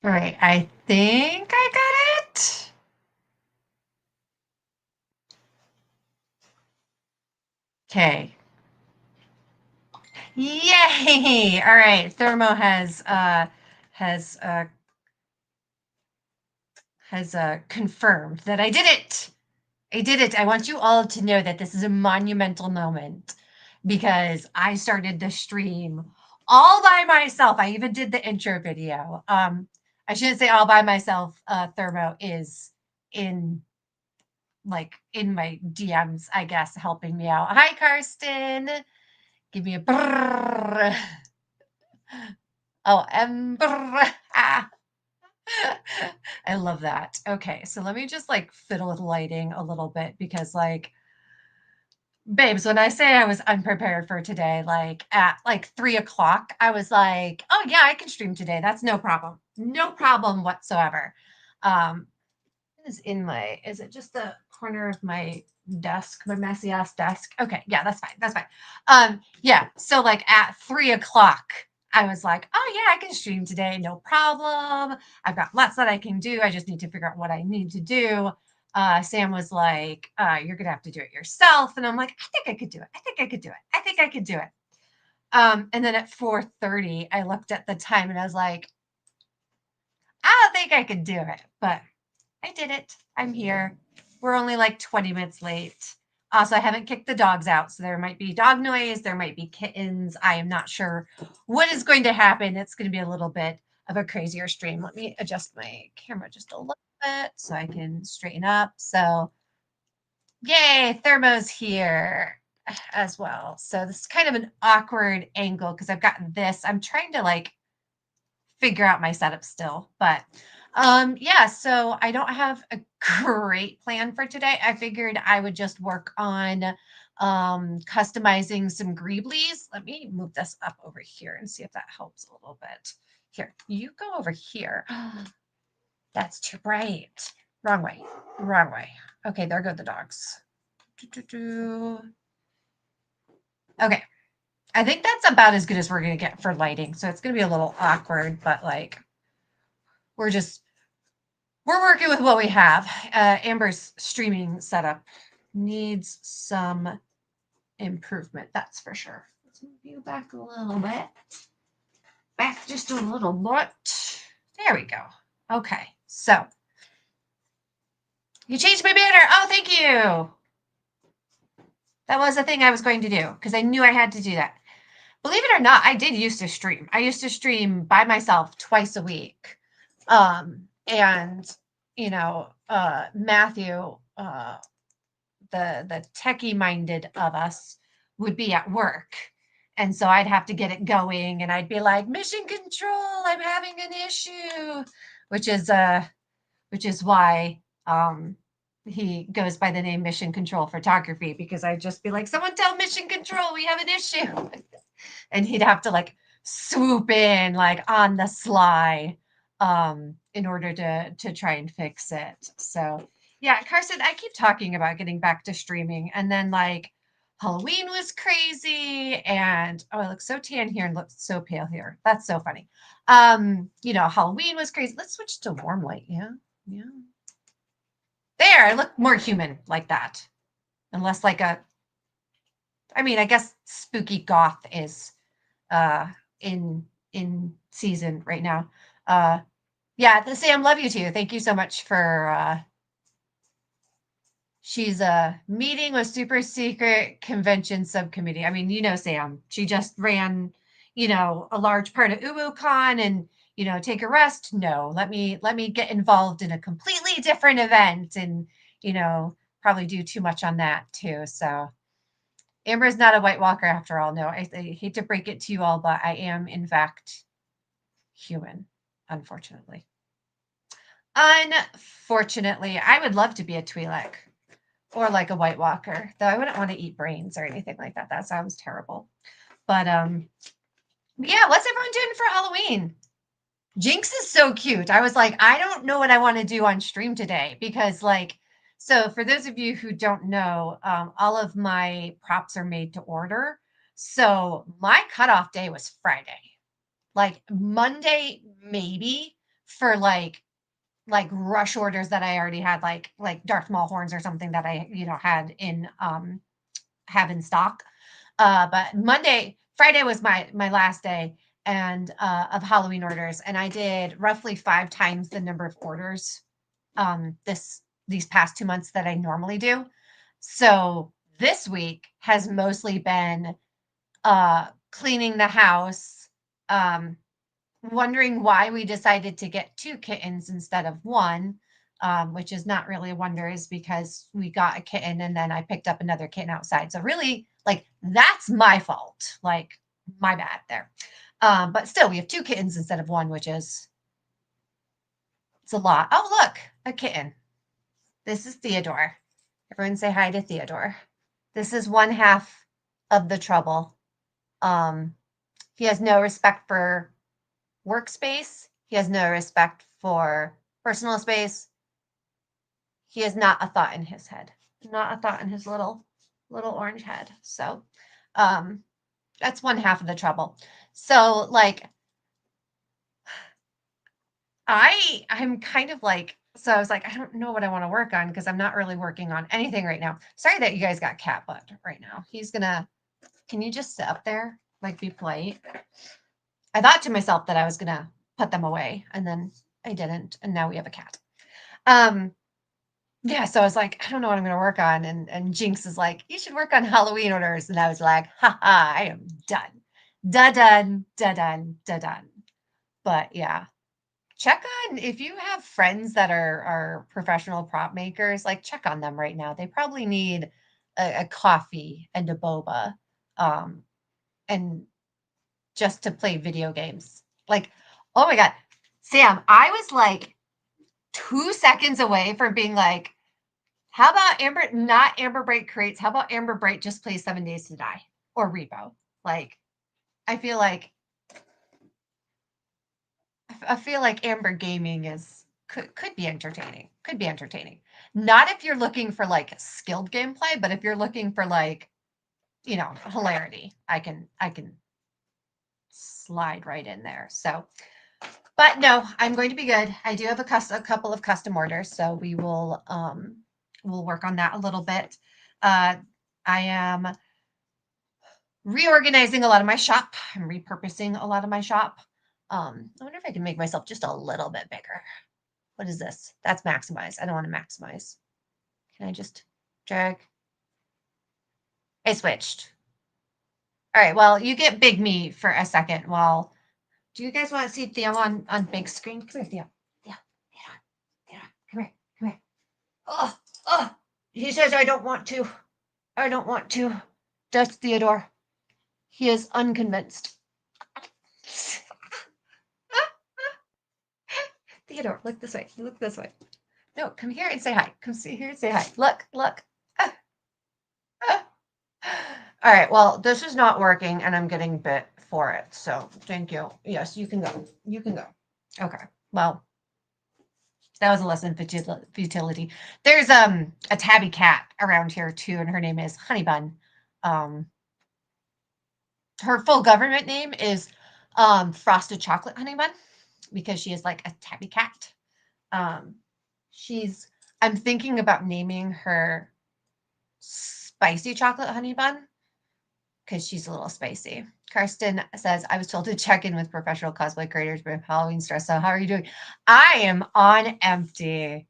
All right, I think I got it. Okay. Yay! All right, Thermo has confirmed that I did it. I did it. I want you all to know that this is a monumental moment because I started the stream all by myself. I even did the intro video. I shouldn't say all by myself. Thermo is in in my DMs, I guess, helping me out. Hi, Karsten. Give me a brrr. Oh, Amber. Ah. I love that. Okay, so let me just fiddle with lighting a little bit because babes, when I say I was unprepared for today, at 3 o'clock, I was like, oh yeah, I can stream today. That's no problem. No problem whatsoever. Um, is it just the corner of my desk, my messy ass desk? Okay, yeah, that's fine. That's fine. Yeah, so at 3 o'clock, I was like, oh yeah, I can stream today, no problem. I've got lots that I can do. I just need to figure out what I need to do. Sam was like, you're gonna have to do it yourself. And I'm like, I think I could do it. I think I could do it. I think I could do it. And then at 4:30, I looked at the time and I was like, I don't think I could do it, but I did it. I'm here. We're only like 20 minutes late. Also, I haven't kicked the dogs out, so there might be dog noise, there might be kittens. I am not sure what is going to happen. It's going to be a little bit of a crazier stream. Let me adjust my camera just a little bit so I can straighten up. So, yay, Thermo's here as well. So, this is kind of an awkward angle because I've got this. I'm trying to figure out my setup still. But yeah, so I don't have a great plan for today. I figured I would just work on customizing some greeblies. Let me move this up over here and see if that helps a little bit. Here, you go over here. That's too bright. Wrong way. Wrong way. Okay, there go the dogs. Okay. I think that's about as good as we're going to get for lighting. So it's going to be a little awkward, but we're just we're working with what we have. Amber's streaming setup needs some improvement, that's for sure. Let's move you back a little bit. Back just a little bit. There we go. Okay, so you changed my banner. Oh, thank you. That was the thing I was going to do because I knew I had to do that. Believe it or not, I did used to stream. I used to stream by myself twice a week. And Matthew, the techie minded of us would be at work, and so I'd have to get it going and I'd be like, mission control, I'm having an issue, which is why he goes by the name Mission Control Photography, because I'd just be like, someone tell Mission Control we have an issue. And he'd have to swoop in on the sly in order to try and fix it. So yeah, Carson, I keep talking about getting back to streaming, and then Halloween was crazy, and oh, I look so tan here and look so pale here. That's so funny. Halloween was crazy. Let's switch to warm light. Yeah, yeah. There, I look more human like that. Unless I mean, I guess spooky goth is uh in season right now. Yeah, Sam, love you too. Thank you so much for she's a meeting with super secret convention subcommittee. I mean, Sam, she just ran, a large part of UwuCon and, take a rest. No, let me get involved in a completely different event and, probably do too much on that too. So Amber is not a White Walker after all. No, I hate to break it to you all, but I am in fact human, unfortunately. Unfortunately, I would love to be a Twi'lek or a White Walker, though I wouldn't want to eat brains or anything like that. That sounds terrible. But yeah, what's everyone doing for Halloween? Jinx is so cute. I was like, I don't know what I want to do on stream today because so for those of you who don't know, all of my props are made to order. So my cutoff day was Friday. Monday, maybe. for like rush orders that I already had, like Darth Maul horns or something that I, had in have in stock. But Friday was my last day and of Halloween orders, and I did roughly 5 times the number of orders these past 2 months that I normally do. So this week has mostly been cleaning the house, wondering why we decided to get 2 kittens instead of one, which is not really a wonder, is because we got a kitten and then I picked up another kitten outside. So really, like, that's my fault. Like, my bad there. But still, we have 2 kittens instead of one, which is, it's a lot. Oh, look, a kitten. This is Theodore. Everyone say hi to Theodore. This is one half of the trouble. He has no respect for workspace. He has no respect for personal space. He has not a thought in his head, not a thought in his little orange head. So that's one half of the trouble. So like I'm kind of like, so I was like, I don't know what I want to work on because I'm not really working on anything right now. Sorry that you guys got cat butt right now. Can you just sit up there? Like, be polite. I thought to myself that I was gonna put them away, and then I didn't, and now we have a cat. Yeah, so I was like, I don't know what I'm gonna work on, and Jinx is like, you should work on Halloween orders, and I was like, haha, I am done, done. But yeah, check on if you have friends that are professional prop makers, like check on them right now. They probably need a coffee and a boba, and just to play video games. Like, oh my God, Sam, I was like 2 seconds away from being like, how about not Amber Brite creates? How about Amber Brite just plays 7 Days to Die or Repo? Like, I feel like Amber Gaming could be entertaining. Could be entertaining. Not if you're looking for like skilled gameplay, but if you're looking for like, hilarity, I can slide right in there. So, but no, I'm going to be good. I do have a couple of custom orders, so we'll work on that a little bit. I am reorganizing a lot of my shop. I'm repurposing a lot of my shop. I wonder if I can make myself just a little bit bigger. What is this? That's maximize. I don't want to maximize. Can I just drag? I switched. All right. Well, you get big me for a second. Well, do you guys want to see Theo on big screen? Come here, Theo. Theo. Come here. Come here. Oh. He says I don't want to. I don't want to. That's Theodore. He is unconvinced. Theodore, look this way. Look this way. No, come here and say hi. Come see here and say hi. Look. All right. Well, this is not working, and I'm getting bit for it. So thank you. Yes, you can go. You can go. Okay. Well, that was a lesson in futility. There's a tabby cat around here too, and her name is Honeybun. Her full government name is Frosted Chocolate Honeybun because she is like a tabby cat. I'm thinking about naming her Spicy Chocolate Honeybun because she's a little spicy. Karsten says, I was told to check in with professional cosplay creators with Halloween stress. So how are you doing? I am on empty.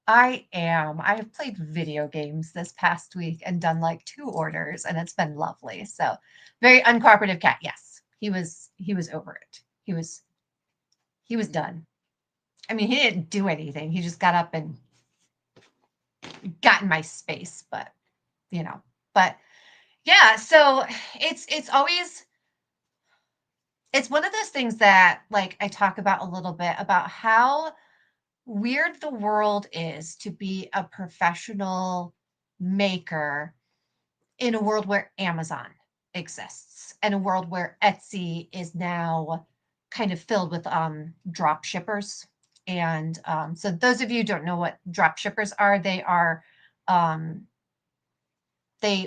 I am. I have played video games this past week and done like 2 orders, and it's been lovely. So very uncooperative cat. Yes, he was over it. He was done. I mean, he didn't do anything. He just got up and got in my space, but yeah. So it's always, it's one of those things that like I talk about a little bit about how weird the world is to be a professional maker in a world where Amazon exists and a world where Etsy is now kind of filled with drop shippers. And so those of you who don't know what drop shippers are, they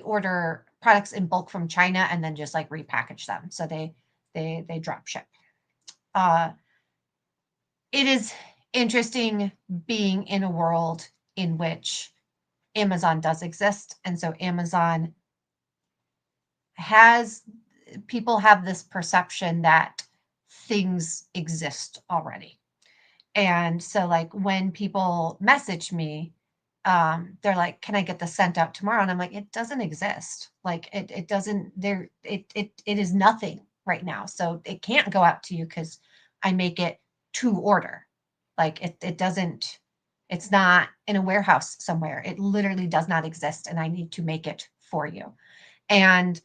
order products in bulk from China and then just like repackage them. So they drop ship. it is interesting being in a world in which Amazon does exist. And so Amazon has people have this perception that things exist already. And so like when people message me, they're like, "Can I get this sent out tomorrow?" And I'm like, "It doesn't exist. Like it doesn't there it is nothing right now. So it can't go out to you because I make it to order. Like it doesn't, it's not in a warehouse somewhere. It literally does not exist and I need to make it for you." And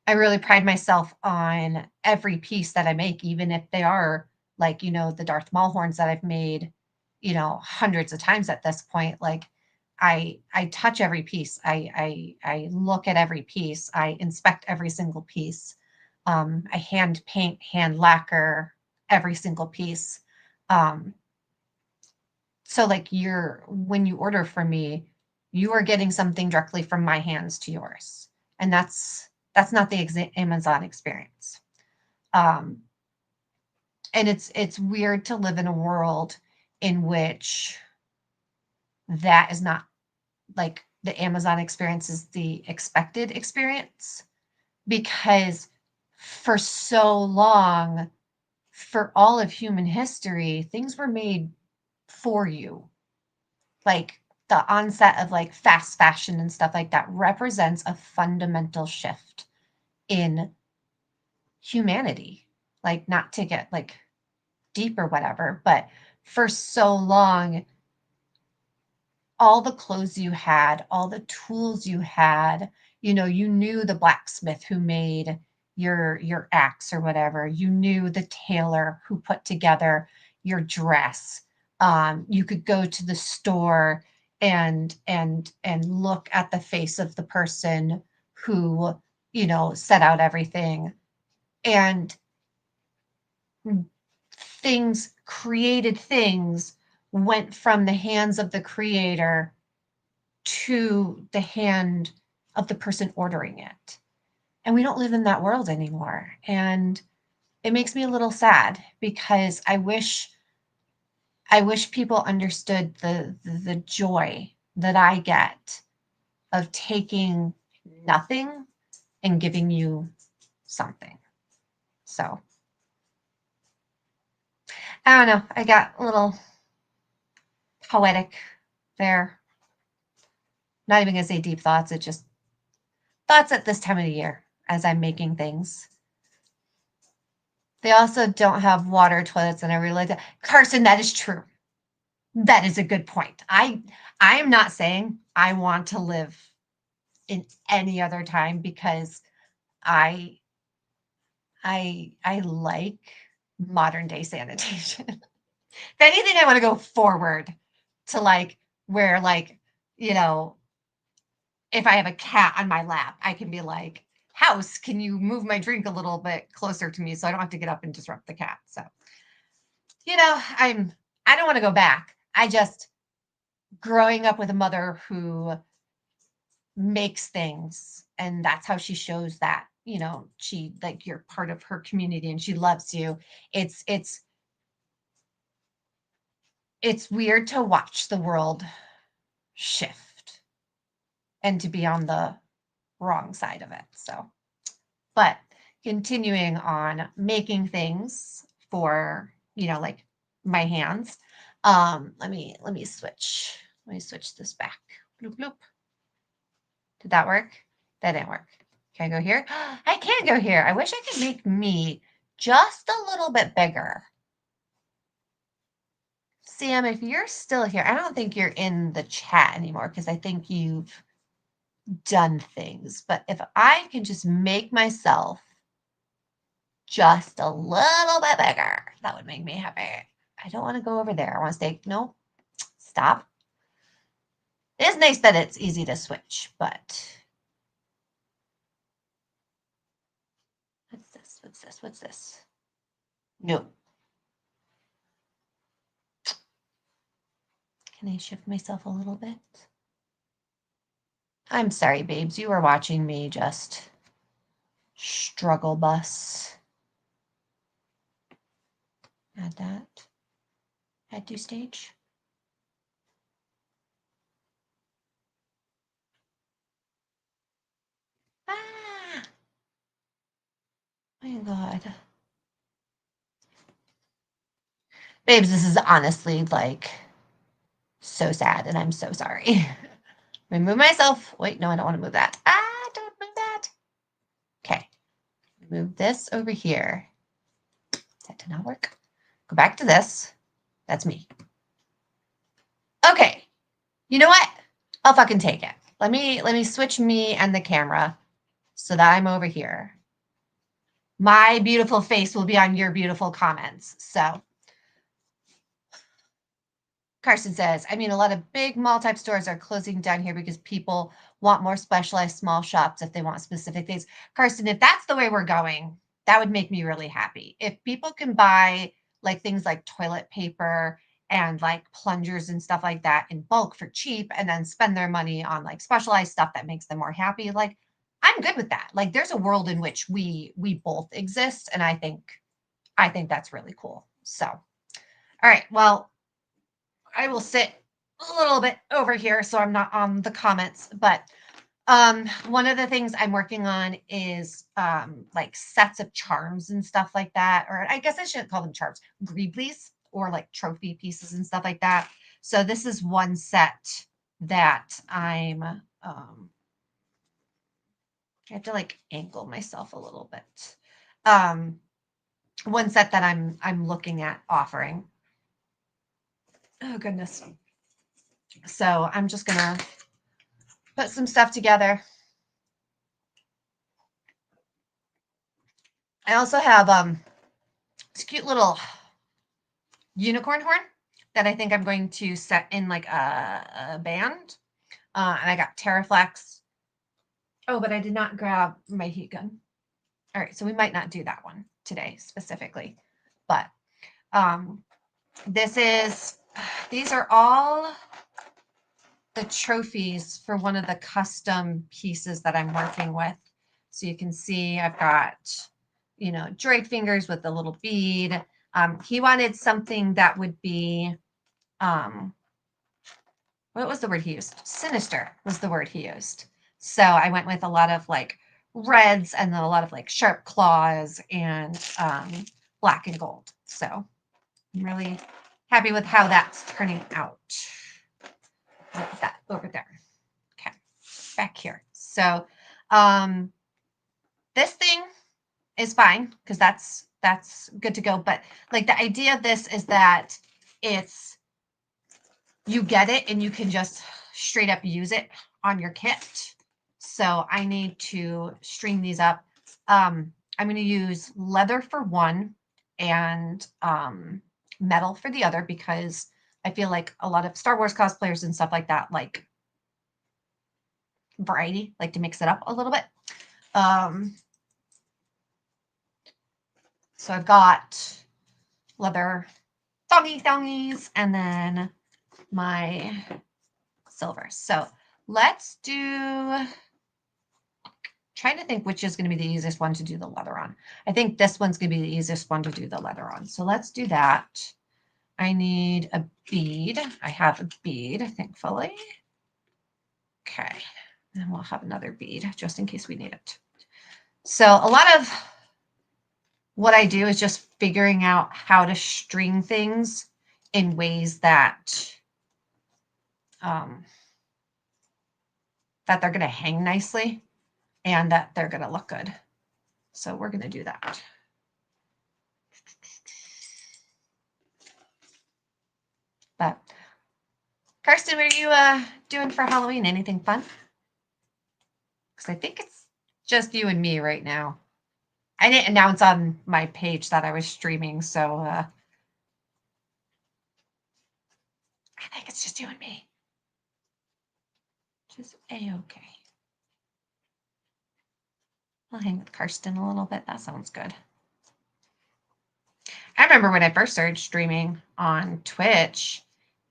I really pride myself on every piece that I make, even if they are like, the Darth Maul horns that I've made, hundreds of times at this point. Like I touch every piece. I look at every piece. I inspect every single piece. I hand paint, hand lacquer every single piece. Um, so like when you order from me, you are getting something directly from my hands to yours. And that's not the Amazon experience. Um, and it's weird to live in a world in which that is not like the Amazon experience is the expected experience, because for so long, for all of human history, things were made for you. Like the onset of like fast fashion and stuff like that represents a fundamental shift in humanity. Like, not to get like deep or whatever, but for so long, all the clothes you had, all the tools you had, you knew the blacksmith who made your axe or whatever. You knew the tailor who put together your dress. You could go to the store and look at the face of the person who, set out everything. And things went from the hands of the creator to the hand of the person ordering it. And we don't live in that world anymore. And it makes me a little sad because I wish people understood the joy that I get of taking nothing and giving you something. So I don't know. I got a little poetic there. Not even gonna say deep thoughts. It just thoughts at this time of the year as I'm making things. They also don't have water toilets, and I really like that. Carson, that is true. That is a good point. I am not saying I want to live in any other time because I I like modern day sanitation. If anything, I want to go forward to like where like, you know, if I have a cat on my lap, I can be like, "House, can you move my drink a little bit closer to me so I don't have to get up and disrupt the cat?" So, I don't want to go back. I just growing up with a mother who makes things and that's how she shows that, she like you're part of her community and she loves you. It's weird to watch the world shift and to be on the wrong side of it. So, but continuing on making things for, like my hands. Let me switch. Let me switch this back. Bloop, bloop. Did that work? That didn't work. Can I go here? I can't go here. I wish I could make me just a little bit bigger. Sam, if you're still here, I don't think you're in the chat anymore because I think you've done things. But if I can just make myself just a little bit bigger, that would make me happy. I don't want to go over there. I want to stay. No, stop. It is nice that it's easy to switch, but what's this? What's this? What's this? No. Can I shift myself a little bit? I'm sorry, babes. You were watching me just struggle bus. Add that. Head to stage. Ah! My God. Babes, this is honestly like so sad and I'm so sorry. Remove myself. Wait, no, I don't want to move that. Ah, don't move that. Okay. Move this over here. That did not work. Go back to this. That's me. Okay. You know what? I'll fucking take it. Let me switch me and the camera so that I'm over here. My beautiful face will be on your beautiful comments. So Carson says, I mean, a lot of big mall type stores are closing down here because people want more specialized small shops if they want specific things. Carson, if that's the way we're going, that would make me really happy. If people can buy like things like toilet paper and like plungers and stuff like that in bulk for cheap and then spend their money on like specialized stuff that makes them more happy, like I'm good with that. Like there's a world in which we both exist, and I think that's really cool. So, all right, well, I will sit a little bit over here so I'm not on the comments, but one of the things I'm working on is like sets of charms and stuff like that, or I guess I shouldn't call them charms, greeblies or like trophy pieces and stuff like that. So this is one set that I have to like angle myself a little bit. One set that I'm looking at offering. Oh goodness. So I'm just gonna put some stuff together. I also have this cute little unicorn horn that I think I'm going to set in like a band. And I got Terraflex. Oh, but I did not grab my heat gun. All right, so we might not do that one today specifically. But these are all the trophies for one of the custom pieces that I'm working with. So you can see I've got, you know, droid fingers with the little bead. He wanted something that would be, what was the word he used? Sinister was the word he used. So I went with a lot of like reds and then a lot of like sharp claws and black and gold. So I'm really happy with how that's turning out. Put that over there. Okay, back here. So this thing is fine because that's good to go. But like the idea of this is that it's, you get it and you can just straight up use it on your kit. So I need to string these up. I'm going to use leather for one and metal for the other, because I feel like a lot of Star Wars cosplayers and stuff like that like variety, like to mix it up a little bit. So I've got leather thingies and then my silver. So let's do, trying to think which is going to be the easiest one to do the leather on. I think this one's going to be the easiest one to do the leather on. So let's do that. I need a bead. I have a bead, thankfully. Okay. And we'll have another bead just in case we need it. So a lot of what I do is just figuring out how to string things in ways that that they're going to hang nicely and that they're going to look good. So we're going to do that. But Karsten, what are you doing for Halloween? Anything fun? Because I think it's just you and me right now. I didn't announce on my page that I was streaming, so I think it's just you and me. Just A-okay. I'll hang with Karsten a little bit. That sounds good. I remember when I first started streaming on Twitch,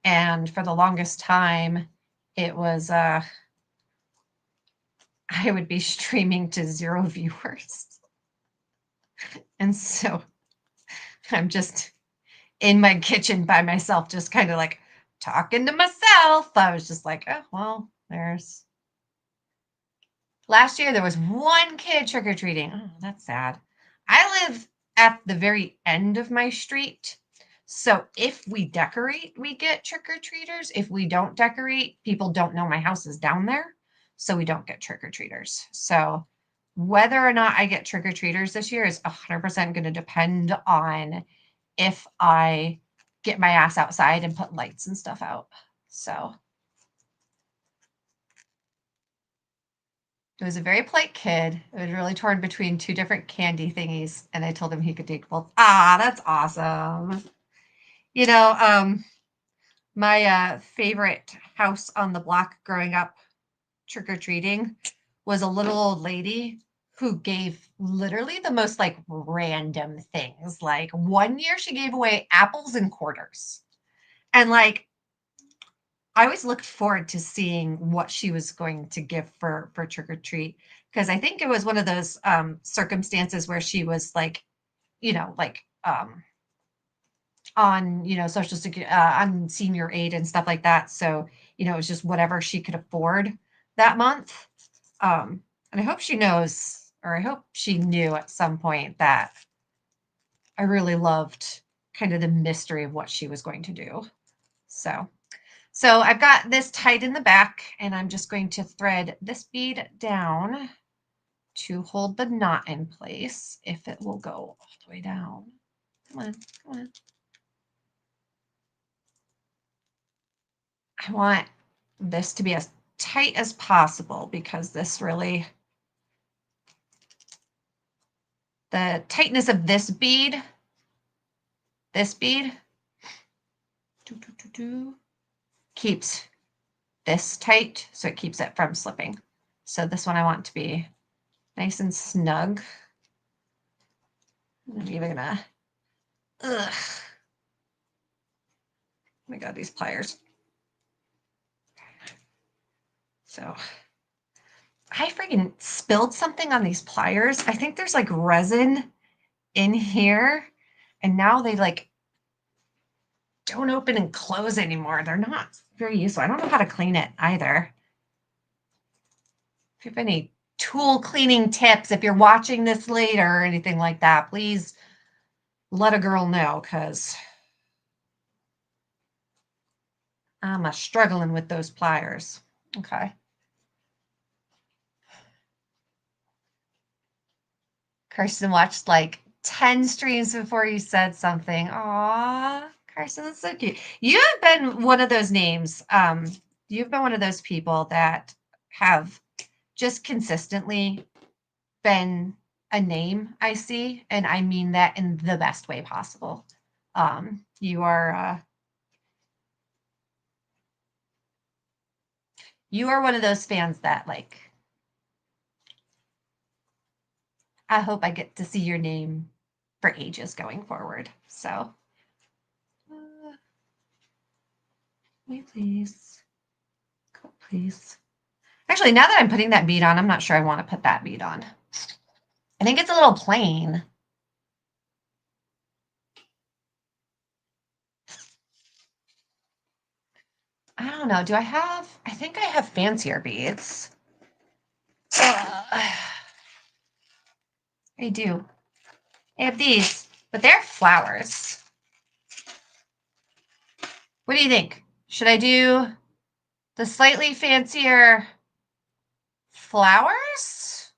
and for the longest time, it was I would be streaming to 0 viewers. And so I'm just in my kitchen by myself, just kind of like talking to myself. I was just like, oh, well, there's. Last year, there was one kid trick-or-treating. Oh, that's sad. I live at the very end of my street. So if we decorate, we get trick-or-treaters. If we don't decorate, people don't know my house is down there. So we don't get trick-or-treaters. So whether or not I get trick-or-treaters this year is 100% going to depend on if I get my ass outside and put lights and stuff out. So it was a very polite kid. It was really torn between two different candy thingies, and I told him he could take both. Ah, that's awesome. You know, my favorite house on the block growing up trick-or-treating was a little old lady who gave literally the most like random things. Like one year she gave away apples and quarters. And like I always looked forward to seeing what she was going to give for trick or treat, because I think it was one of those circumstances where she was like, like on social security, on senior aid and stuff like that. So it was just whatever she could afford that month. And I hope she knows, or I hope she knew at some point that I really loved kind of the mystery of what she was going to do. So I've got this tied in the back, and I'm just going to thread this bead down to hold the knot in place, if it will go all the way down. Come on, come on. I want this to be as tight as possible, because this really, the tightness of this bead, keeps this tight, so it keeps it from slipping. So this one I want to be nice and snug. I'm even gonna, ugh. Oh my God, these pliers. So I freaking spilled something on these pliers. I think there's like resin in here, and now they like don't open and close anymore. They're not very useful. I don't know how to clean it either. If you have any tool cleaning tips, if you're watching this later or anything like that, please let a girl know, because I'm struggling with those pliers. Okay. Kirsten watched like 10 streams before you said something. Aw, Carson, that's so cute. You have been one of those names. You've been one of those people that have just consistently been a name I see, and I mean that in the best way possible. You are one of those fans that like, I hope I get to see your name for ages going forward. So, wait, please. Go, please. Actually, now that I'm putting that bead on, I'm not sure I want to put that bead on. I think it's a little plain. I don't know. Do I have? I think I have fancier beads. I do. I have these, but they're flowers. What do you think? Should I do the slightly fancier flowers?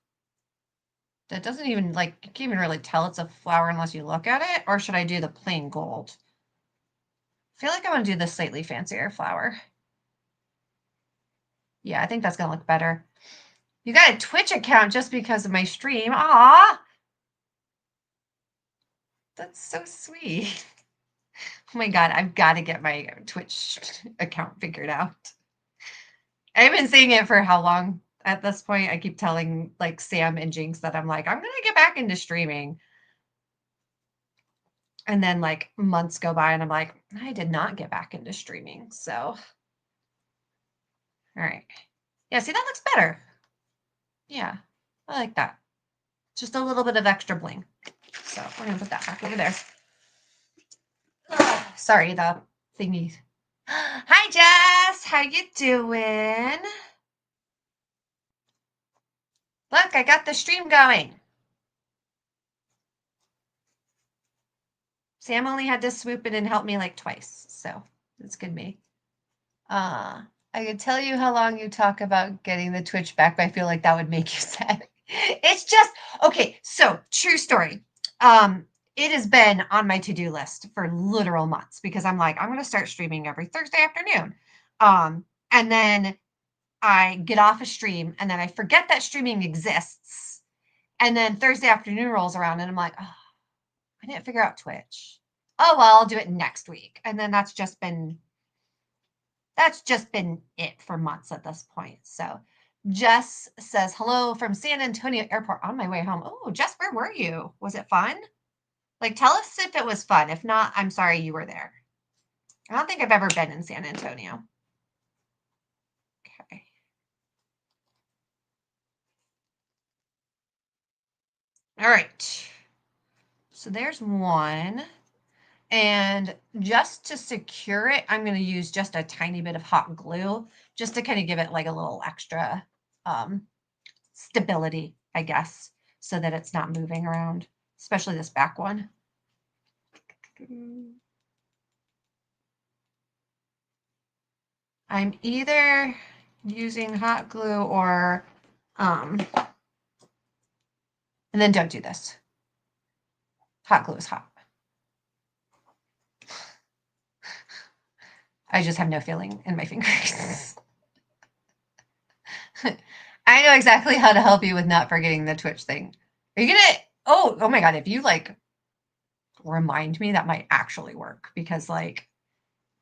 That doesn't even, like, you can't even really tell it's a flower unless you look at it. Or should I do the plain gold? I feel like I want to do the slightly fancier flower. Yeah, I think that's going to look better. You got a Twitch account just because of my stream. Aw. That's so sweet. Oh my God, I've got to get my Twitch account figured out. I've been saying it for how long at this point? I keep telling like Sam and Jinx that I'm like, I'm going to get back into streaming. And then like months go by and I'm like, I did not get back into streaming. So, all right. Yeah, see, that looks better. Yeah, I like that. Just a little bit of extra bling. So we're going to put that back over there. sorry, the thingy. Hi, Jess. How you doing? Look, I got the stream going. Sam only had to swoop in and help me like twice, so it's good me. I could tell you how long you talk about getting the Twitch back, but I feel like that would make you sad. It's just okay. So true story. It has been on my to-do list for literal months because I'm like, I'm going to start streaming every Thursday afternoon. And then I get off a stream and then I forget that streaming exists. And then Thursday afternoon rolls around and I'm like, oh, I didn't figure out Twitch. Oh, well, I'll do it next week. And then that's just been it for months at this point. So Jess says, hello from San Antonio Airport on my way home. Oh, Jess, where were you? Was it fun? Like, tell us if it was fun. If not, I'm sorry you were there. I don't think I've ever been in San Antonio. Okay. All right. So there's one. And just to secure it, I'm going to use just a tiny bit of hot glue just to kind of give it like a little extra stability, I guess, so that it's not moving around, especially this back one. I'm either using hot glue or, and then don't do this. Hot glue is hot. I just have no feeling in my fingers. I know exactly how to help you with not forgetting the Twitch thing. Are you gonna, oh my God, if you like remind me, that might actually work because like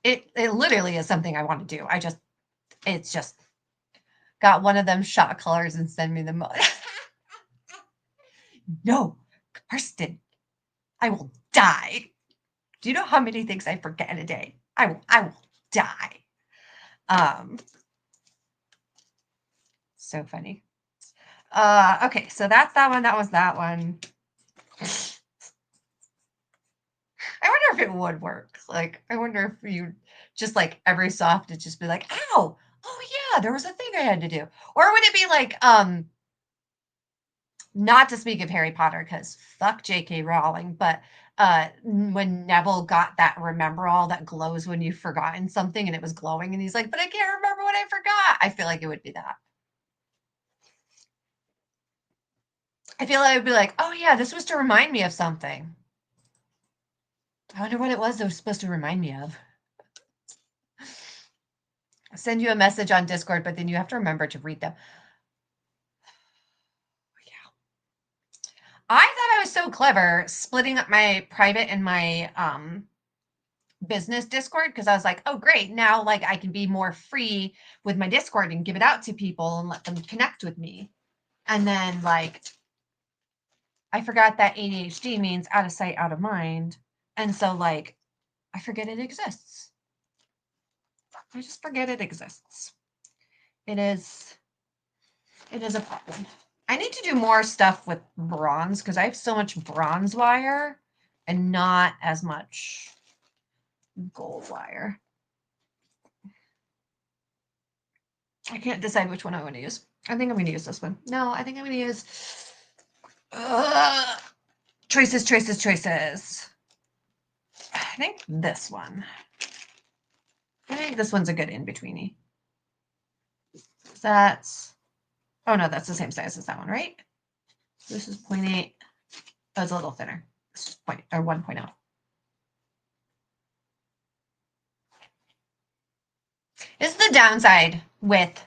it literally is something I want to do. It's just got one of them shot colors and send me them. No, Karsten, I will die. Do you know how many things I forget in a day? I will die. So funny. Okay, so that's that one. That was that one. I wonder if it would work. Like, I wonder if you just like every so often just be like, ow, oh yeah, there was a thing I had to do. Or would it be like, not to speak of Harry Potter, because fuck J.K. Rowling, but when Neville got that remember all that glows when you've forgotten something and it was glowing and he's like, but I can't remember what I forgot. I feel like it would be that. I feel like it would be like, oh yeah, this was to remind me of something. I wonder what it was that was supposed to remind me of. Send you a message on Discord, but then you have to remember to read them. Yeah. I thought I was so clever splitting up my private and my business Discord because I was like, oh great, now like I can be more free with my Discord and give it out to people and let them connect with me. And then like I forgot that ADHD means out of sight, out of mind. And so like I forget it exists. I just forget it exists. It is a problem. I need to do more stuff with bronze because I have so much bronze wire and not as much gold wire. I can't decide which one I want to use. I think I'm going to use this one. No, I think I'm going to use choices. I think this one. I think this one's a good in-betweeny. That's, oh no, that's the same size as that one, right? This is 0.8. Oh, it's a little thinner. This is 1.0. This is the downside with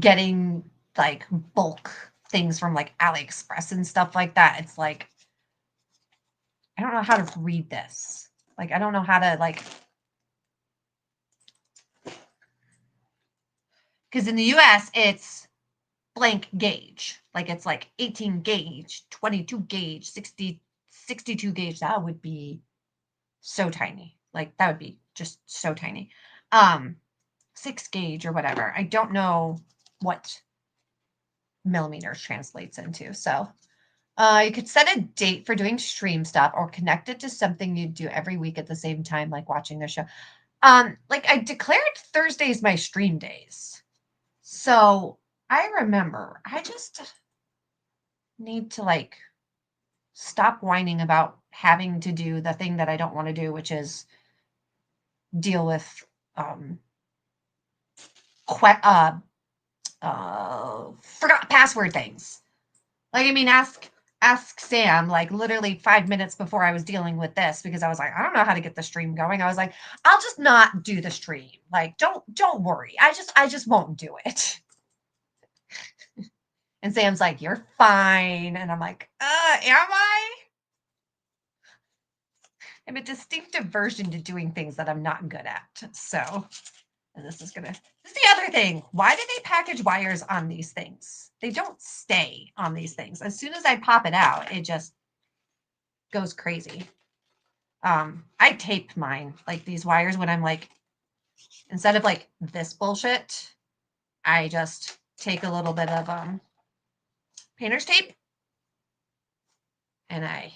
getting like bulk things from like AliExpress and stuff like that. It's like, I don't know how to read this. Like, I don't know how to like, because in the US, it's blank gauge. Like it's like 18 gauge, 22 gauge, 62 gauge. That would be so tiny. Like that would be just so tiny. 6 gauge or whatever. I don't know what millimeters translates into. So You could set a date for doing stream stuff or connect it to something you do every week at the same time, like watching the show. Like I declared Thursdays my stream days. So I remember I just need to like stop whining about having to do the thing that I don't want to do, which is deal with forgot password things. Like, I mean, ask Sam, like literally 5 minutes before I was dealing with this, because I was like, I don't know how to get the stream going. I was like, I'll just not do the stream. Like, don't worry. I just won't do it. And Sam's like, you're fine. And I'm like, am I? I'm a distinctive version to doing things that I'm not good at. So, and this is the other thing. Why do they package wires on these things? They don't stay on these things. As soon as I pop it out, it just goes crazy. I tape mine, like these wires, when I'm like, instead of like this bullshit, I just take a little bit of painter's tape and I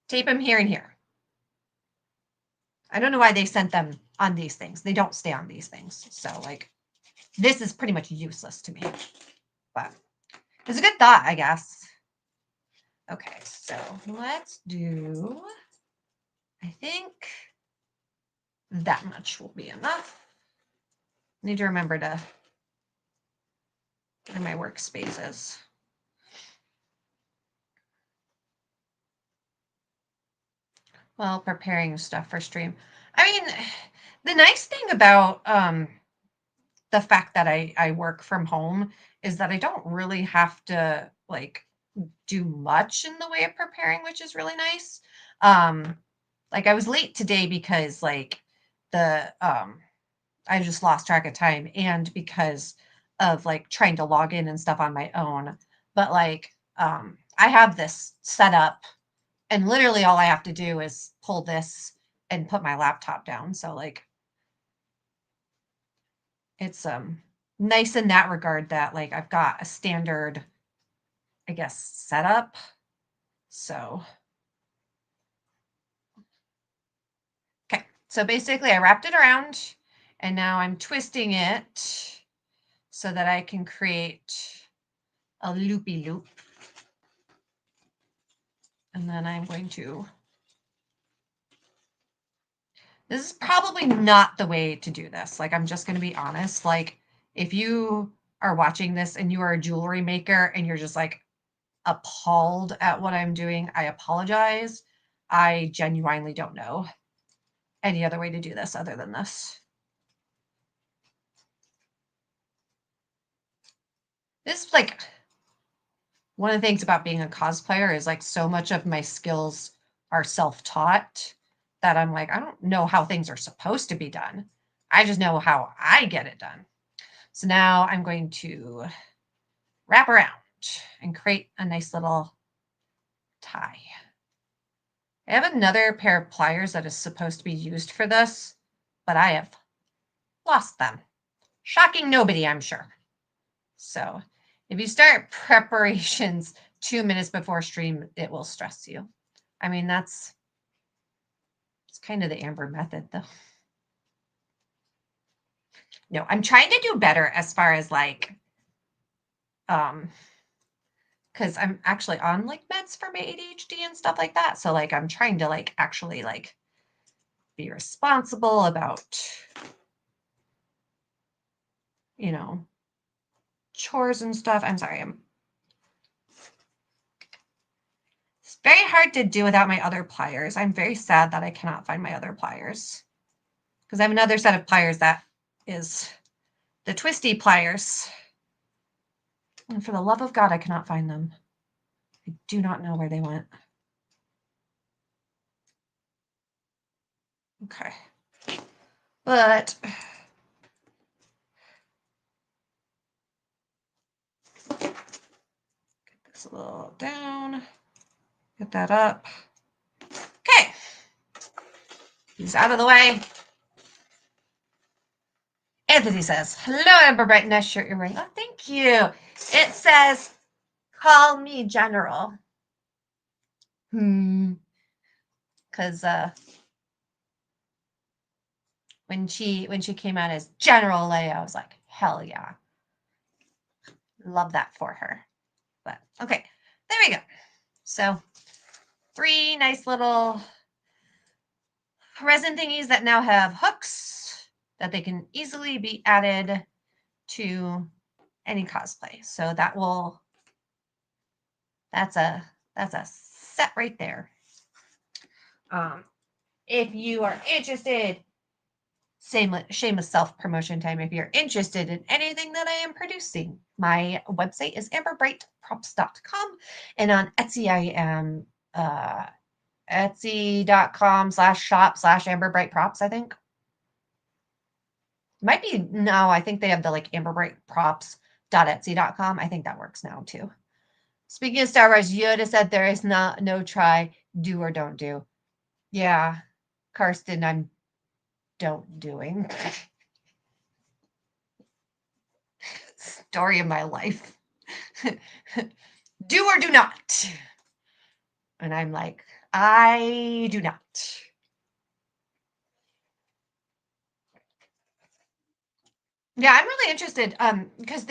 tape them here and here. I don't know why they sent them on these things. They don't stay on these things. So like, this is pretty much useless to me, but it's a good thought, I guess. Okay, so let's do, I think that much will be enough. Need to remember to in my workspaces. Well, preparing stuff for stream. I mean, the nice thing about the fact that I work from home is that I don't really have to like do much in the way of preparing, which is really nice. Like I was late today because like the I just lost track of time, and because of like trying to log in and stuff on my own. But like I have this set up, and literally all I have to do is pull this and put my laptop down. So like it's nice in that regard that like I've got a standard, I guess, setup. So okay, so basically I wrapped it around and now I'm twisting it so that I can create a loopy loop. And then I'm going to, this is probably not the way to do this. Like, I'm just going to be honest. Like, if you are watching this and you are a jewelry maker and you're just like appalled at what I'm doing, I apologize. I genuinely don't know any other way to do this other than this. This is like one of the things about being a cosplayer is like so much of my skills are self-taught that I'm like, I don't know how things are supposed to be done. I just know how I get it done. So now I'm going to wrap around and create a nice little tie. I have another pair of pliers that is supposed to be used for this, but I have lost them. Shocking nobody, I'm sure. So if you start preparations 2 minutes before stream, it will stress you. I mean, it's kind of the Amber method, though. No, I'm trying to do better as far as like, because I'm actually on like meds for my ADHD and stuff like that. So like, I'm trying to like actually like be responsible about, you know, chores and stuff. I'm sorry. It's very hard to do without my other pliers. I'm very sad that I cannot find my other pliers, because I have another set of pliers that is the twisty pliers. And for the love of God, I cannot find them. I do not know where they went. Okay. But get this a little down. Get that up. Okay. He's out of the way. Anthony says, hello, Amber Brite. Nice shirt you're wearing. Oh, thank you. It says, call me General. Because when she came out as General Leia, I was like, hell yeah. Love that for her. But okay, there we go. So 3 nice little resin thingies that now have hooks that they can easily be added to any cosplay. So that's a set right there. If you are interested, shameless self-promotion time. If you're interested in anything that I am producing, my website is amberbriteprops.com, and on Etsy I am etsy.com/shop/amberbriteprops, I think. Might be no, I think they have the like amberbriteprops.etsy.com. I think that works now too. Speaking of Star Wars, Yoda said there is no try, do or don't do. Yeah, Karsten, I'm don't doing. Story of my life. Do or do not. And I'm like, I do not. Yeah, I'm really interested because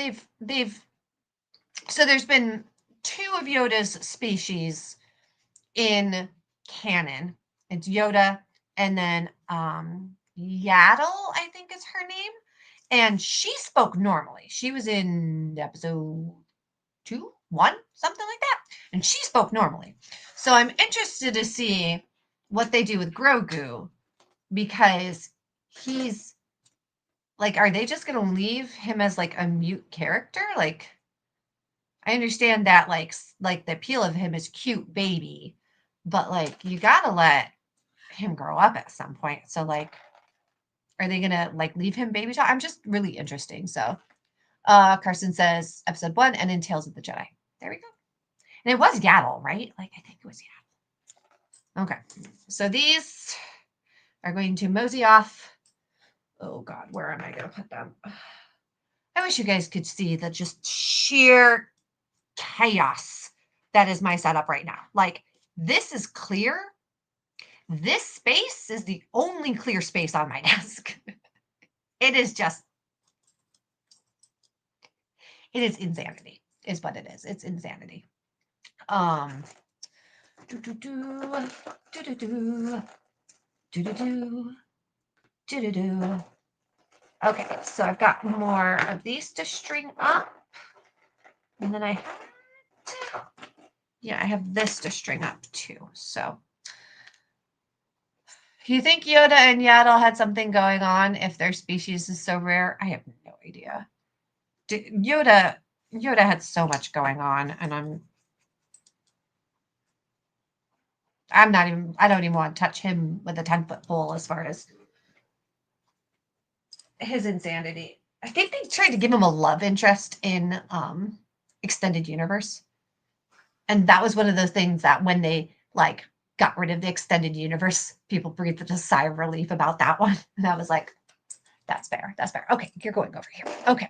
so there's been 2 of Yoda's species in canon. It's Yoda and then Yaddle, I think is her name. And she spoke normally. She was in episode 2, 1, something like that. And she spoke normally. So I'm interested to see what they do with Grogu, because he's like, are they just going to leave him as like a mute character? Like, I understand that like the appeal of him is cute baby, but like you got to let him grow up at some point. So like, are they going to like leave him baby child? I'm just really interesting. So Carson says episode 1 and in Tales of the Jedi. There we go. And it was Yaddle, right? Like, I think it was Yaddle. Okay. So these are going to mosey off. Oh, God, where am I going to put them? I wish you guys could see the just sheer chaos that is my setup right now. Like, this is clear. This space is the only clear space on my desk. It is just, it is insanity, is what it is. It's insanity. Okay, so I've got more of these to string up. And then I have this to string up too. So you think Yoda and Yaddle had something going on if their species is so rare? I have no idea. Yoda had so much going on, and I don't even want to touch him with a 10-foot pole as far as his insanity. I think they tried to give him a love interest in Extended Universe. And that was one of those things that when they like got rid of the Extended Universe, people breathed a sigh of relief about that one. And I was like, that's fair. That's fair. Okay, you're going over here. Okay.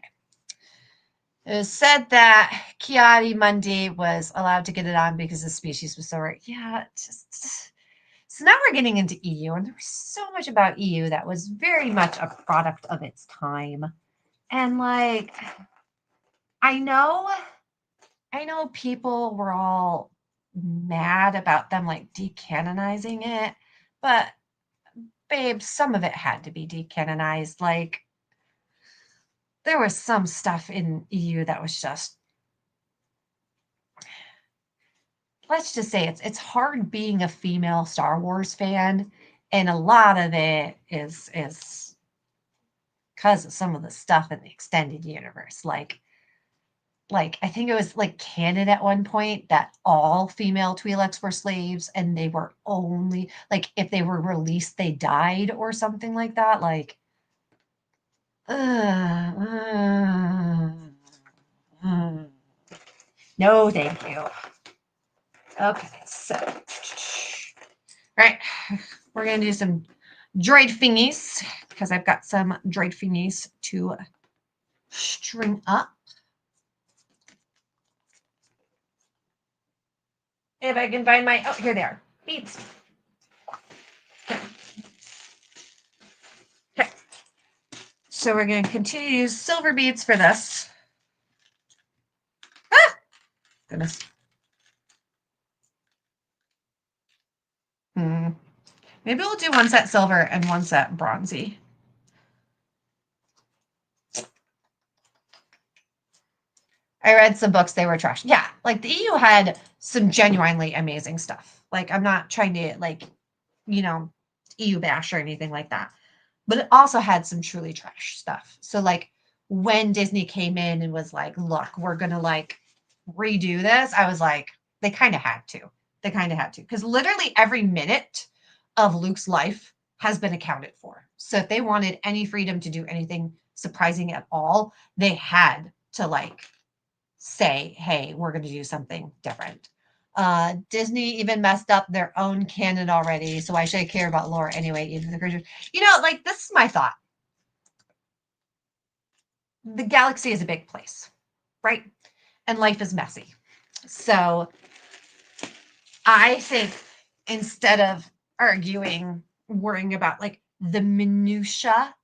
It was said that Ki-Adi-Mundi was allowed to get it on because the species was so rare. Yeah, so now we're getting into EU, and there was so much about EU that was very much a product of its time. And like, I know people were all mad about them like decanonizing it, but babe, some of it had to be decanonized. Like, there was some stuff in EU that was just, let's just say it's hard being a female Star Wars fan, and a lot of it is because of some of the stuff in the extended universe. Like I think it was like canon at one point that all female Twi'leks were slaves, and they were only like if they were released, they died or something like that. Like, no, thank you. Okay, so right, we're gonna do some droid thingies because I've got some droid thingies to string up. If I can find my, oh, here they are. Beads. Okay. So we're going to continue to use silver beads for this. Ah! Goodness. Maybe we'll do one set silver and one set bronzy. I read some books, they were trash. Yeah, like the EU had some genuinely amazing stuff. Like, I'm not trying to, like, EU bash or anything like that. But it also had some truly trash stuff. So, like, when Disney came in and was like, look, we're going to, like, redo this, I was like, they kind of had to. They kind of had to. Because literally every minute of Luke's life has been accounted for. So, if they wanted any freedom to do anything surprising at all, they had to, like, say, hey, we're going to do something different. Disney even messed up their own canon already, so why should I care about lore anyway? Even the creatures, like, this is my thought. The galaxy is a big place, right? And life is messy. So I think instead of arguing, worrying about like the minutia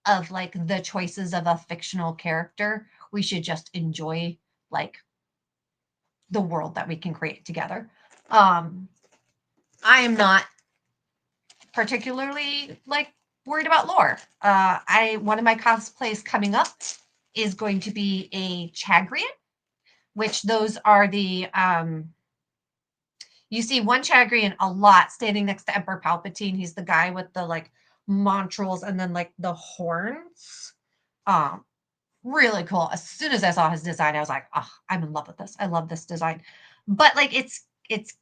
of like the choices of a fictional character, we should just enjoy like the world that we can create together. I am not particularly like worried about lore. One of my cosplays coming up is going to be a Chagrian, which those are the you see one Chagrian a lot standing next to Emperor Palpatine. He's the guy with the like montrals and then like the horns. Um, really cool. As soon as I saw his design, I was like, oh, I'm in love with this. I love this design. But like it's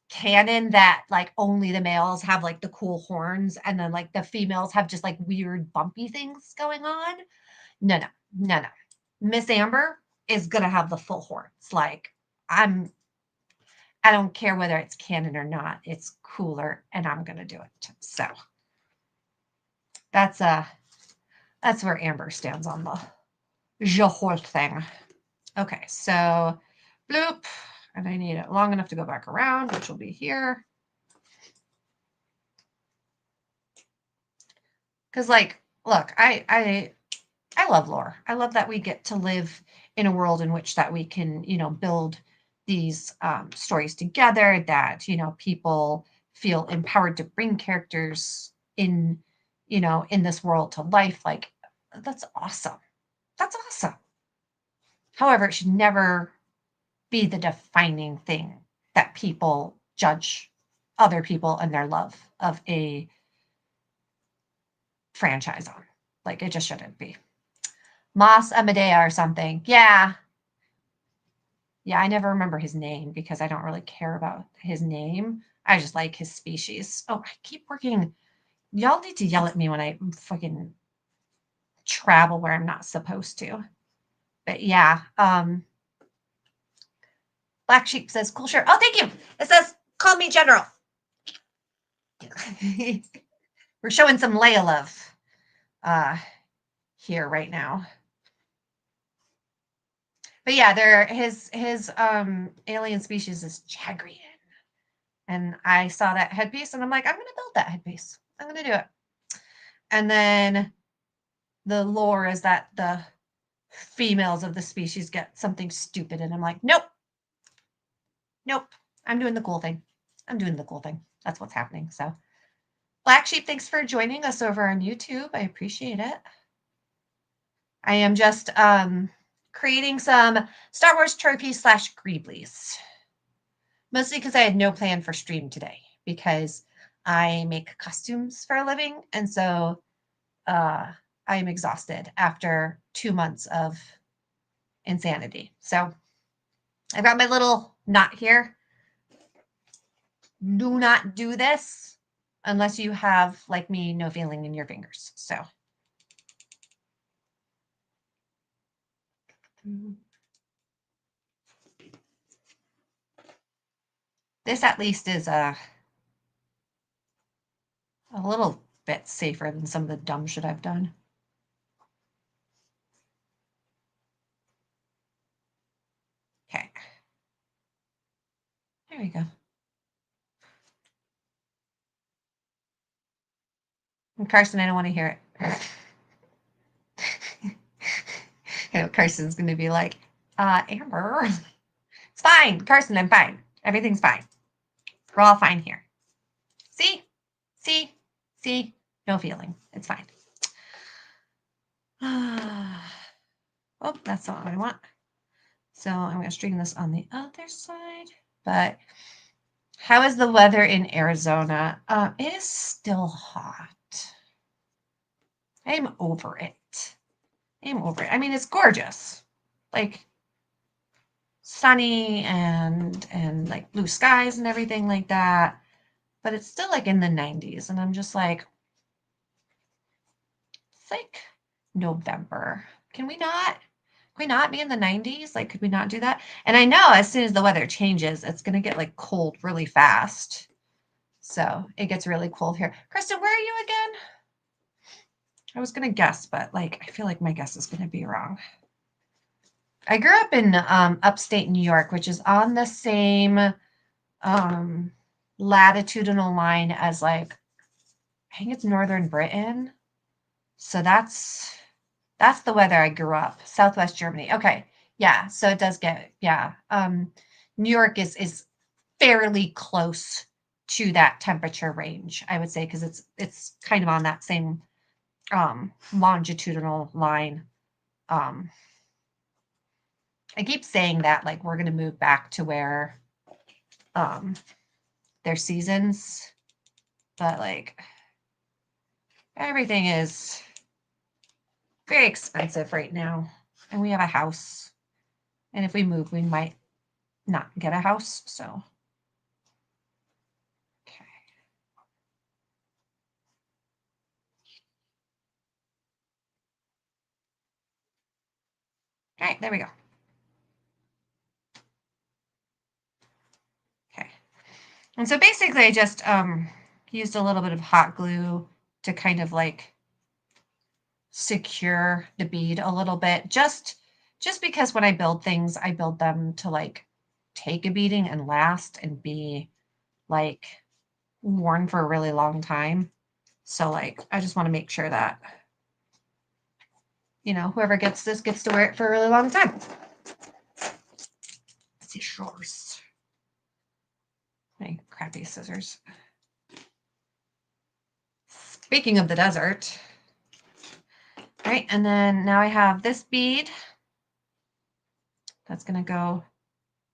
canon that like only the males have like the cool horns and then like the females have just like weird bumpy things going on. No, no, no, no. Miss Amber is gonna have the full horns. Like I don't care whether it's canon or not. It's cooler and I'm gonna do it. So that's where Amber stands on the whole thing. Okay, so bloop, and I need it long enough to go back around, which will be here. Because like, look, I love lore. I love that we get to live in a world in which that we can, build these stories together, that, people feel empowered to bring characters in this world to life. Like, that's awesome. That's awesome. However, it should never be the defining thing that people judge other people and their love of a franchise on. Like, it just shouldn't be. Moss Amedea or something. Yeah. Yeah, I never remember his name because I don't really care about his name. I just like his species. Oh, I keep working. Y'all need to yell at me when I fucking travel where I'm not supposed to. But yeah, Black Sheep says, cool shirt. Oh, thank you. It says, call me General. We're showing some Leia love here right now. But yeah, his alien species is Chagrian. And I saw that headpiece and I'm like, I'm gonna build that headpiece. I'm gonna do it. And then the lore is that the females of the species get something stupid. And I'm like, nope. Nope. I'm doing the cool thing. I'm doing the cool thing. That's what's happening. So Black Sheep, thanks for joining us over on YouTube. I appreciate it. I am just creating some Star Wars trophies / Greeblies. Mostly because I had no plan for stream today because I make costumes for a living. And so I am exhausted after 2 months of insanity. So I've got my little knot here. Do not do this unless you have, like me, no feeling in your fingers. So this at least is a little bit safer than some of the dumb shit I've done. Okay. There we go. And Carson, I don't want to hear it. You know, Carson's going to be like, Amber, it's fine. Carson, I'm fine. Everything's fine. We're all fine here. See? See? See? No feeling. It's fine. Oh, that's not what I want. So I'm going to string this on the other side. But how is the weather in Arizona? It is still hot. I'm over it. I'm over it. I mean, it's gorgeous. Like sunny and like blue skies and everything like that. But it's still like in the 90s. And I'm just like, it's like November. Can we not be in the 90s? Like, could we not do that? And I know as soon as the weather changes, it's going to get like cold really fast. So it gets really cold here. Kristen, where are you again? I was going to guess, but like, I feel like my guess is going to be wrong. I grew up in upstate New York, which is on the same latitudinal line as like, I think it's Northern Britain. So that's the weather I grew up. Southwest Germany. Okay. Yeah. So it does get, yeah. New York is fairly close to that temperature range, I would say, because it's kind of on that same longitudinal line. I keep saying that like we're gonna move back to where their seasons, but like everything is very expensive right now. And we have a house. And if we move, we might not get a house. So okay. All right, there we go. Okay. And so basically I just used a little bit of hot glue to kind of like secure the bead a little bit, just because when I build things, I build them to like take a beating and last and be like worn for a really long time. So like I just want to make sure that whoever gets this gets to wear it for a really long time. Scissors. My crappy scissors. Speaking of the desert. All right, and then now I have this bead. That's going to go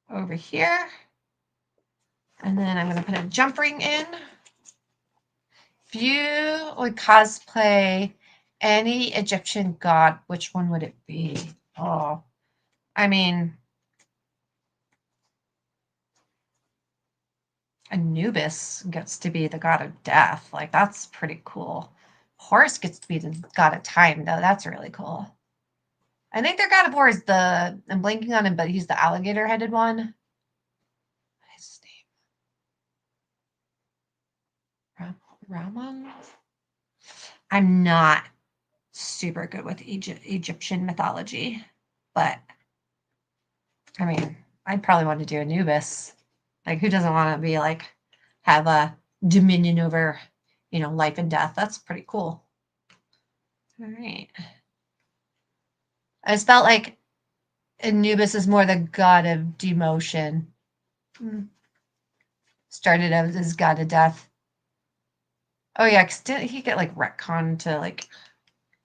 over here. And then I'm going to put a jump ring in. If you would cosplay any Egyptian god, which one would it be? Oh, I mean, Anubis gets to be the god of death. Like, that's pretty cool. Horus gets to be the god of time, though. That's really cool. I think their god of war is I'm blanking on him, but he's the alligator-headed one. What is his name? Ramon? I'm not super good with Egyptian mythology, but I mean, I'd probably want to do Anubis. Like, who doesn't want to be like, have a dominion over, life and death? That's pretty cool. All right. I just felt like Anubis is more the god of demotion. Started out as god of death. Oh yeah, because didn't he get like retconned to like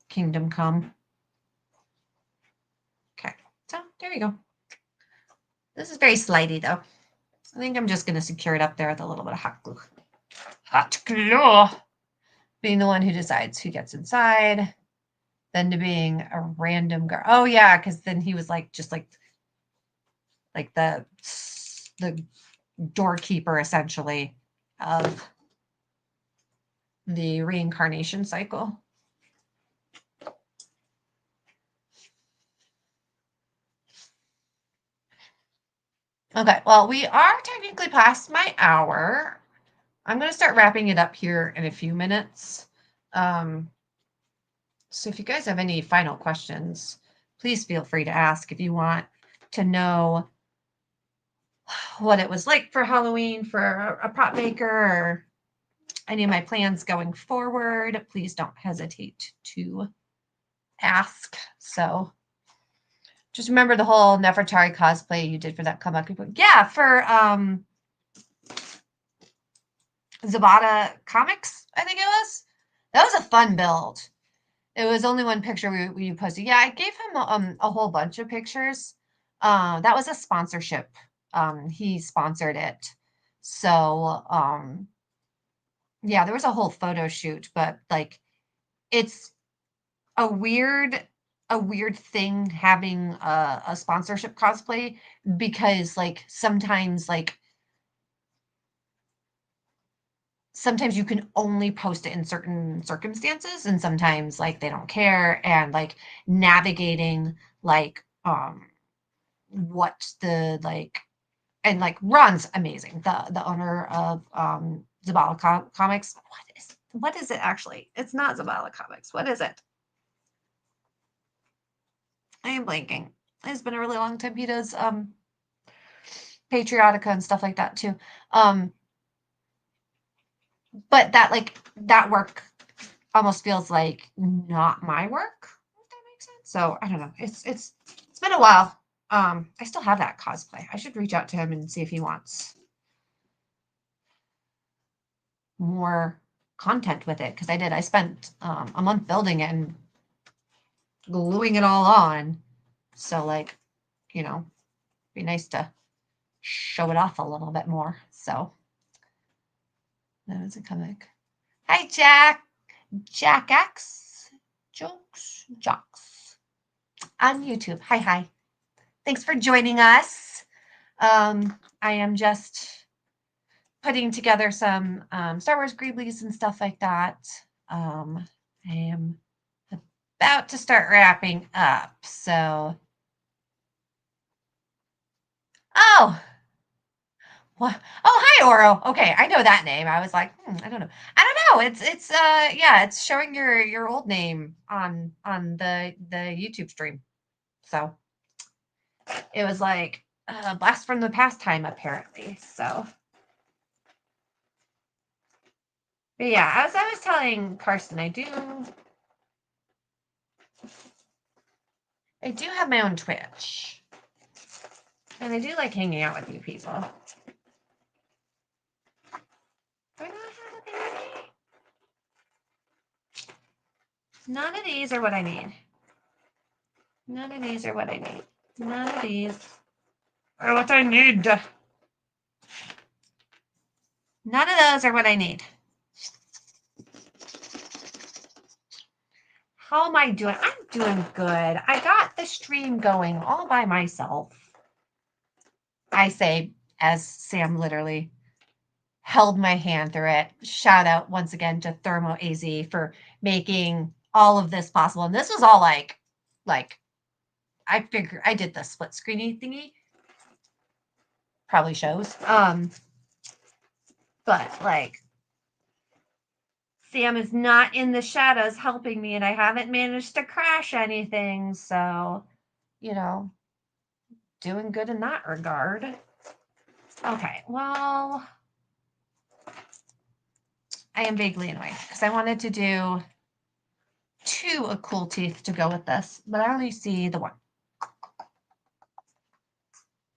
Kingdom Come? Okay, so there you go. This is very slidey though. I think I'm just going to secure it up there with a little bit of hot glue. Hot glue! Being the one who decides who gets inside, then to being a random girl. Oh yeah, because then he was like just like the doorkeeper essentially of the reincarnation cycle. Okay, well, we are technically past my hour. I'm going to start wrapping it up here in a few minutes. So if you guys have any final questions, please feel free to ask if you want to know what it was like for Halloween for a prop maker, or any of my plans going forward, please don't hesitate to ask. So just remember the whole Nefertari cosplay you did for that comeback. Yeah, for Zabata Comics, I think it was. That was a fun build. It was only one picture we posted. Yeah, I gave him a whole bunch of pictures. That was a sponsorship. He sponsored it. So, yeah, there was a whole photo shoot, but like it's a weird thing having a sponsorship cosplay because like sometimes you can only post it in certain circumstances and sometimes like they don't care and like navigating like what the like and like Ron's amazing, the owner of Zabala Comics. What is it actually? It's not Zabala Comics. What is it? I am blanking. It's been a really long time. He does Patriotica and stuff like that too. But that work almost feels like not my work, if that makes sense. So I don't know. It's been a while. I still have that cosplay. I should reach out to him and see if he wants more content with it because I did. I spent a month building it and gluing it all on. So like, be nice to show it off a little bit more. So that was a comic. Hi, Jack. Jack X. Jocks on YouTube. Hi. Thanks for joining us. I am just putting together some Star Wars Greeblies and stuff like that. I am about to start wrapping up. So, oh, what? Oh, hi, Oro. Okay, I know that name. I was like, I don't know. Yeah, it's showing your old name on the YouTube stream. So it was like a blast from the past time, apparently. So, but yeah, as I was telling Karsten, I do have my own Twitch. And I do like hanging out with you people. Do I not have a baby? None of these are what I need. None of these are what I need. None of these are what I need. None of those are what I need. How am I doing? I'm doing good. I got the stream going all by myself. I say, as Sam literally held my hand through it. Shout out once again to Thermo AZ for making all of this possible. And this was all like I figured I did the split screeny thingy. Probably shows. But like Sam is not in the shadows helping me, and I haven't managed to crash anything. So, doing good in that regard. Okay, well, I am vaguely annoyed because I wanted to do 2 cool teeth to go with this, but I only see the 1.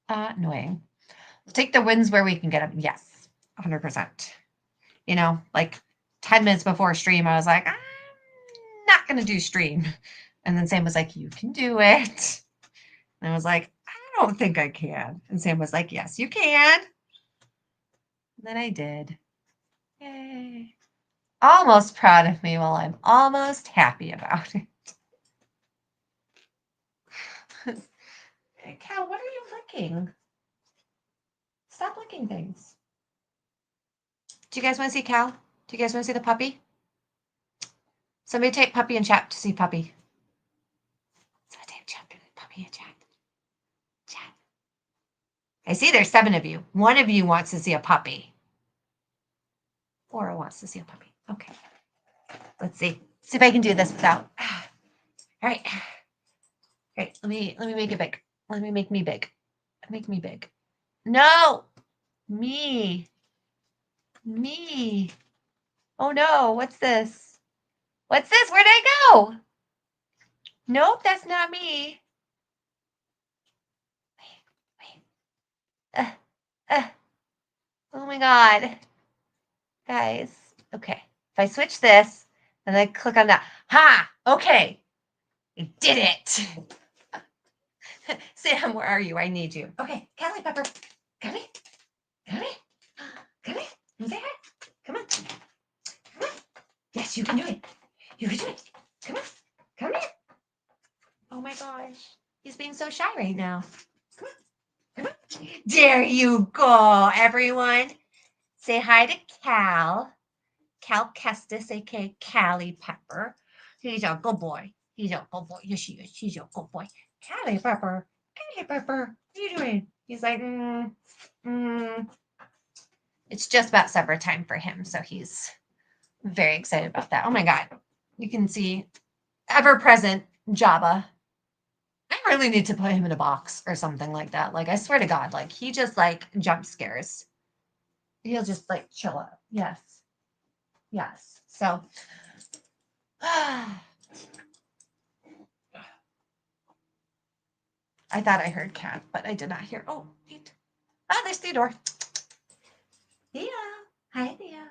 Annoying. Take the wins where we can get them. Yes, 100%. Like 10 minutes before stream, I was like, I'm not going to do stream. And then Sam was like, you can do it. And I was like, I don't think I can. And Sam was like, yes, you can. And then I did. Yay. Almost proud of me while I'm almost happy about it. Cal, what are you licking? Stop licking things. Do you guys want to see Cal? Do you guys want to see the puppy? Somebody type puppy in chat to see puppy. Somebody type puppy in chat. Chat. I see there's 7 of you. 1 of you wants to see a puppy. Laura wants to see a puppy. Okay. Let's see. See if I can do this without. All right. Great. Let me make it big. Let me make me big. Make me big. No. Me. Oh no, what's this? What's this? Where'd I go? Nope, that's not me. Wait, wait. Uh, oh my God. Guys. Okay. If I switch this and I click on that. Ha! Okay. I did it. Sam, where are you? I need you. Okay. Callie Pepper. Come here. Come here. Come here. You say hi. Come on. Come on. Yes, you can do it. You can do it. Come on. Come here. Oh my gosh. He's being so shy right now. Come on. Come on. There you go, everyone. Say hi to Cal. Cal Kestis, aka Callie Pepper. He's a good boy. He's a good boy. Yes, he is. He's a good boy. Callie Pepper. Callie Pepper. What are you doing? He's like, It's just about supper time for him. So he's very excited about that. Oh my God. You can see ever present Jabba. I really need to put him in a box or something like that. Like, I swear to God, like, he just like jump scares. He'll just like chill out. Yes. Yes. So, I thought I heard cat, but I did not hear. Oh, neat. Ah, there's Theodore. Theo. Hi, Theo.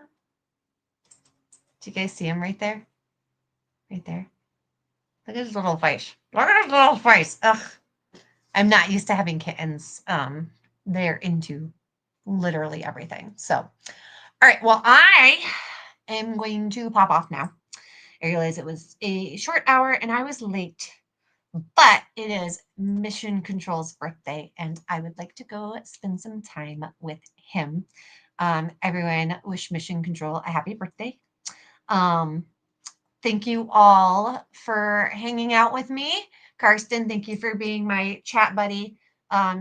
Do you guys see him right there? Right there. Look at his little face. Look at his little face. Ugh. I'm not used to having kittens. They're into literally everything. So, all right. Well, I am going to pop off now. I realize it was a short hour and I was late, but it is Mission Control's birthday, and I would like to go spend some time with him. Everyone, wish Mission Control a happy birthday. Um, Thank you all for hanging out with me. Karsten, thank you for being my chat buddy.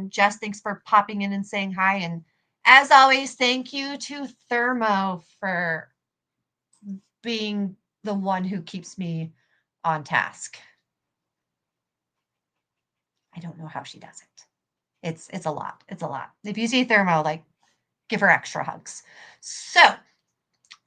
Jess, thanks for popping in and saying hi. And as always, thank you to Thermo for being the one who keeps me on task. I don't know how she does it. It's a lot. It's a lot. If you see Thermo, like, give her extra hugs. So,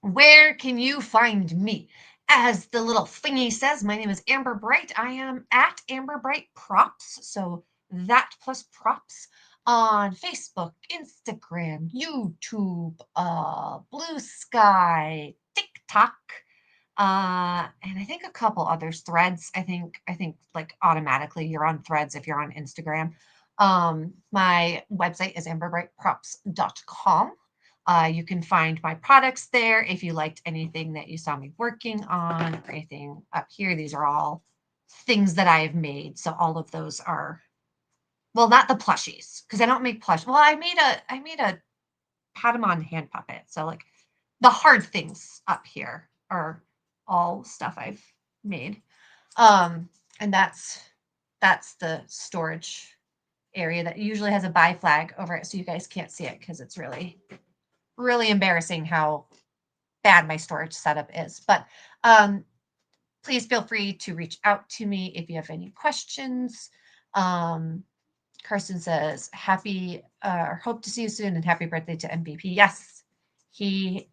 where can you find me? As the little thingy says, my name is Amber Brite. I am at Amber Brite Props. So that plus props on Facebook, Instagram, YouTube, Blue Sky, TikTok, and I think a couple others. Threads. I think like automatically you're on Threads if you're on Instagram. My website is amberbrightprops.com. You can find my products there if you liked anything that you saw me working on or anything up here. These are all things that I have made. So all of those are, well, not the plushies because I don't make plush. Well, I made a Patamon hand puppet. So like the hard things up here are all stuff I've made. And that's the storage area that usually has a buy flag over it, so you guys can't see it because it's really really embarrassing how bad my storage setup is. But please feel free to reach out to me if you have any questions. Carson says, happy, hope to see you soon and happy birthday to MVP. Yes, he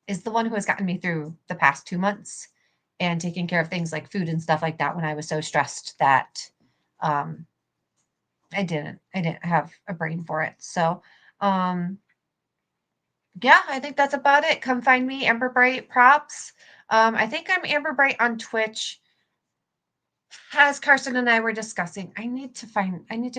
is the one who has gotten me through the past 2 months and taking care of things like food and stuff like that when I was so stressed that I didn't have a brain for it. So, yeah, I think that's about it. Come find me, Amber Bright Props. I think I'm Amber Bright on Twitch. As Carson and I were discussing, I need to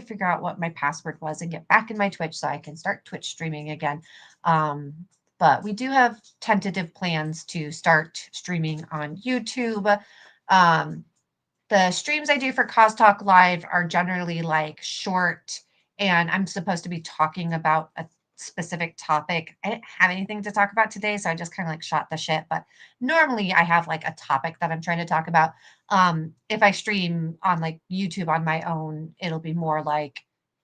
figure out what my password was and get back in my Twitch so I can start Twitch streaming again. But we do have tentative plans to start streaming on YouTube. The streams I do for Cause Talk Live are generally like short, and I'm supposed to be talking about a specific topic. I didn't have anything to talk about today, so I just kind of like shot the shit. But normally I have like a topic that I'm trying to talk about. If I stream on like YouTube on my own, it'll be more like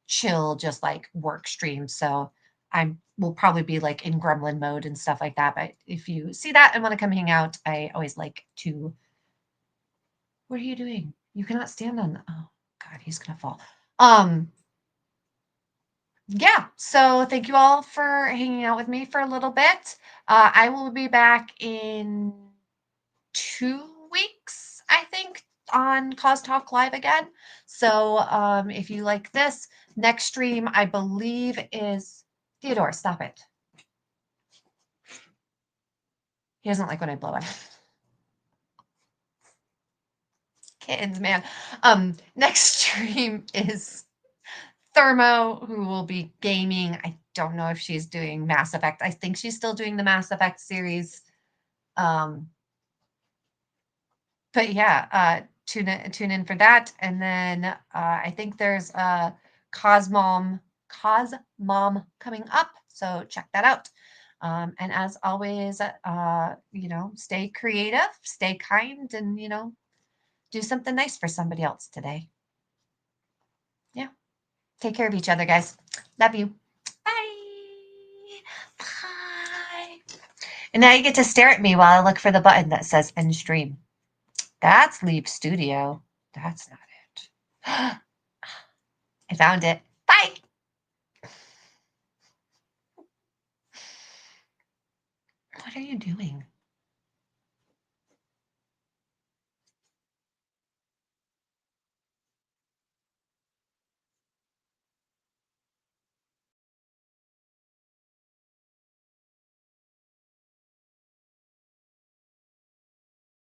chill, just like work stream. So I will probably be like in gremlin mode and stuff like that. But if you see that and want to come hang out, I always like to. What are you doing? You cannot stand on. Oh God, he's gonna fall. Um, yeah, so thank you all for hanging out with me for a little bit. I will be back in 2 weeks, I think, on Cause Talk Live again. So if you like this, next stream, I believe, is Theodore. Stop it. He doesn't like when I blow it. Kittens, man. Next stream is Thermo, who will be gaming. I don't know if she's doing Mass Effect. I think she's still doing the Mass Effect series. Um, but yeah, tune in for that. And then I think there's a Cosmom coming up. So check that out. And as always, stay creative, stay kind, and do something nice for somebody else today. Yeah. Take care of each other, guys. Love you. Bye. Bye. And now you get to stare at me while I look for the button that says end stream. That's Leave Studio. That's not it. I found it. Bye. What are you doing?